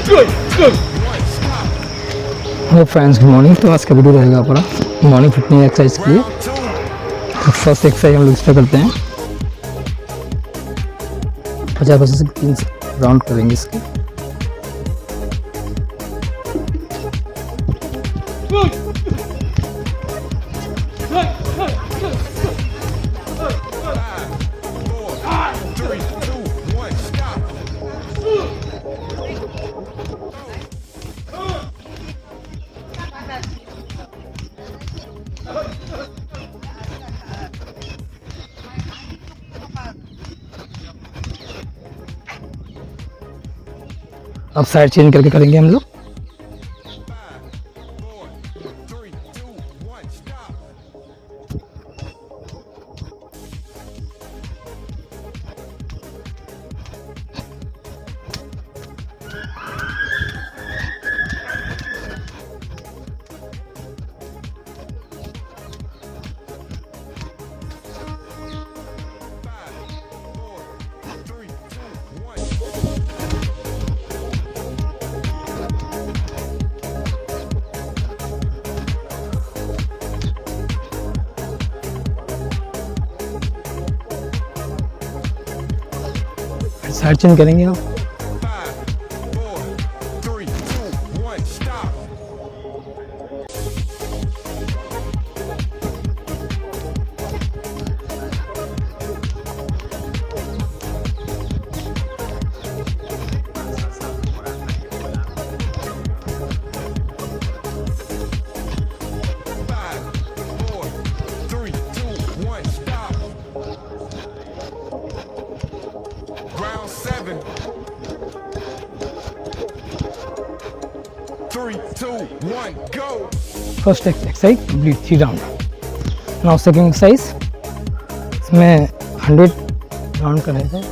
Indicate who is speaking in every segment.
Speaker 1: Hello friends, good morning. तो आज का वीडियो रहेगा पूरा मॉर्निंग फिटनेस एक्सरसाइज के लिए। तो फर्स्ट एक्सरसाइज हम लोग इसका करते हैं 50 से 3 राउंड करेंगे इसके। अब साइड चेंज करके करेंगे हम लोग। साइड चेंज करेंगे आप। First exercise complete 3 round. Now second exercise, इसमें 100 राउंड करने थे।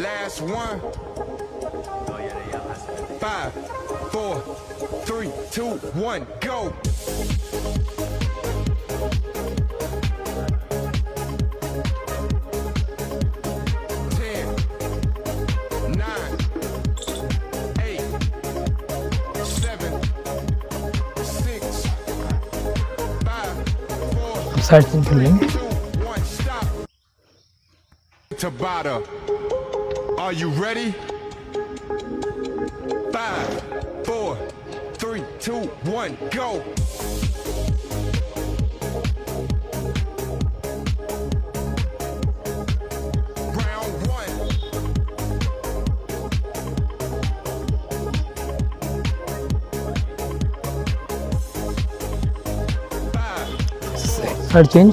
Speaker 2: Last one. 5, 4, 3, 2, 1, go.
Speaker 1: Side change कर लेंगे।
Speaker 2: Tabata, are you ready? 5, 4, 3, 2, 1, go. Round 1.
Speaker 1: Side change.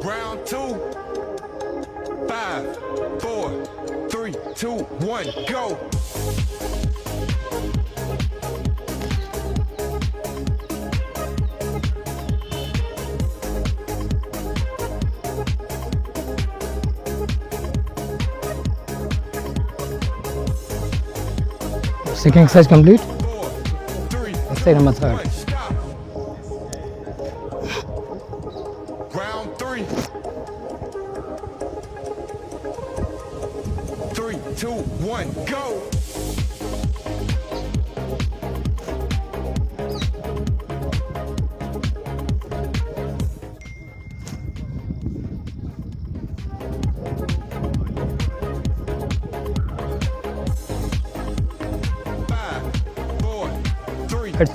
Speaker 2: Round 2. 5, 4, 3, 2, 1, go.
Speaker 1: Second exercise complete. Exercise number 3।
Speaker 2: Round 3. 3, 2, 1, go.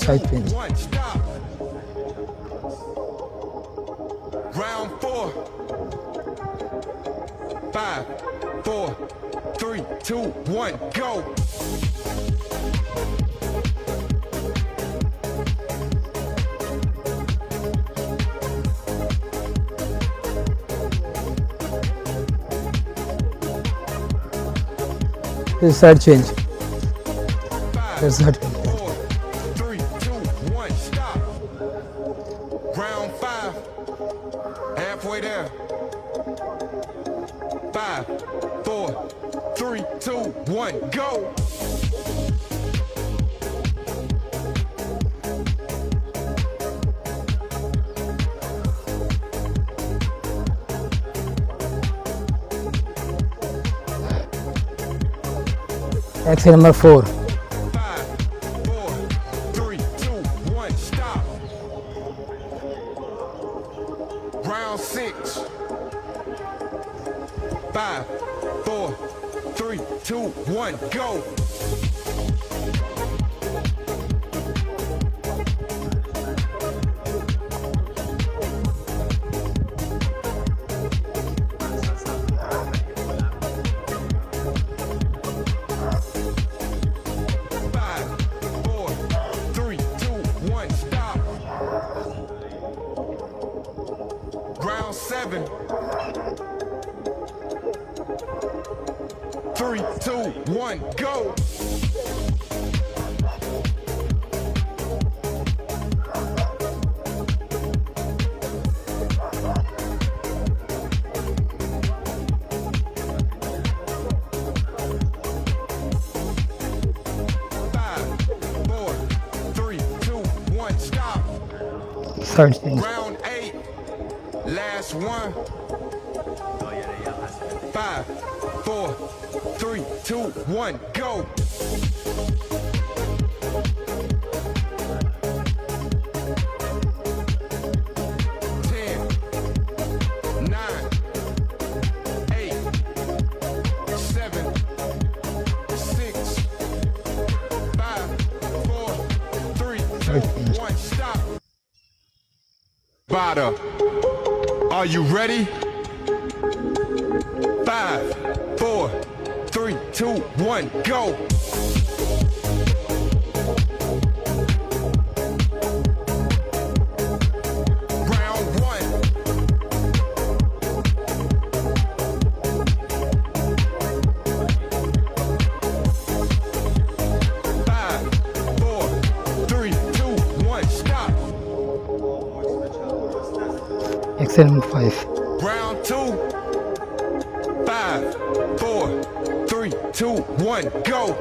Speaker 1: Side change.
Speaker 2: Round 4. 5, 4, 3, 2, 1, go.
Speaker 1: Side change. Side.
Speaker 2: Round 5. Halfway there. 5, 4, 3, 2, 1, go.
Speaker 1: Exercise number 4.
Speaker 2: 5, 4, 3, 2, 1, stop. Round 6. 5, 4, 3, 2, 1, go. Round 7. 3, 2, 1, go.
Speaker 1: Third change.
Speaker 2: Round 8. Last one. 5, 4, 3, 2, 1, go. Bada. Are you ready? 5, 4, 3, 2, 1, go. Round 1. 5, 4, 3, 2, 1, stop.
Speaker 1: Exercise number 5.
Speaker 2: Round 2. 5, 4, 3, 2, 1, go.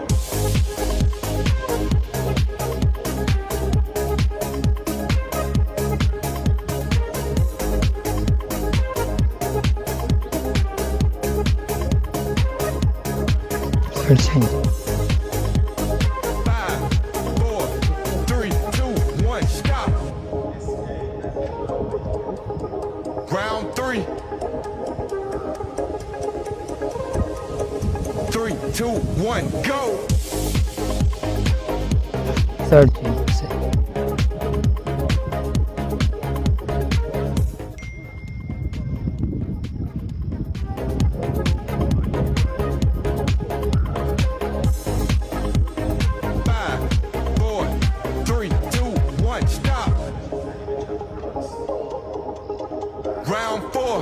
Speaker 1: Third change.
Speaker 2: 5, 4, 3, 2, 1, stop. Round 3. 3, 2, 1, go.
Speaker 1: Third change.
Speaker 2: 5, 4, 3, 2, 1, stop. Round 4.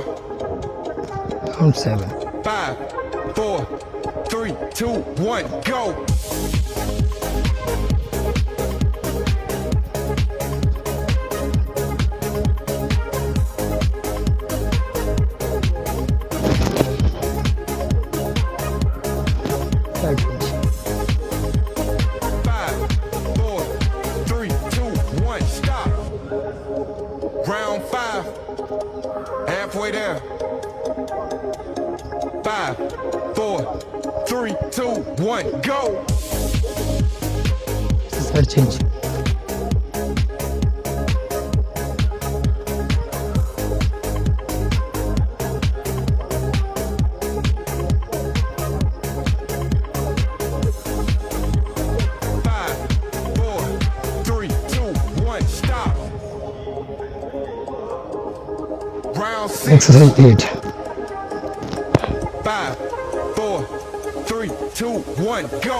Speaker 1: Round 7.
Speaker 2: 5, 4, 3, 2, 1, go.
Speaker 1: Third change.
Speaker 2: 5, 4, 3, 2, 1, stop. Round 5. Halfway there. 5, 4, 3, 2, 1, go.
Speaker 1: Third change.
Speaker 2: 5, 4, 3, 2, 1, stop. Round 6.
Speaker 1: Exercise 8.
Speaker 2: 5, 4, 3, 2, 1, go.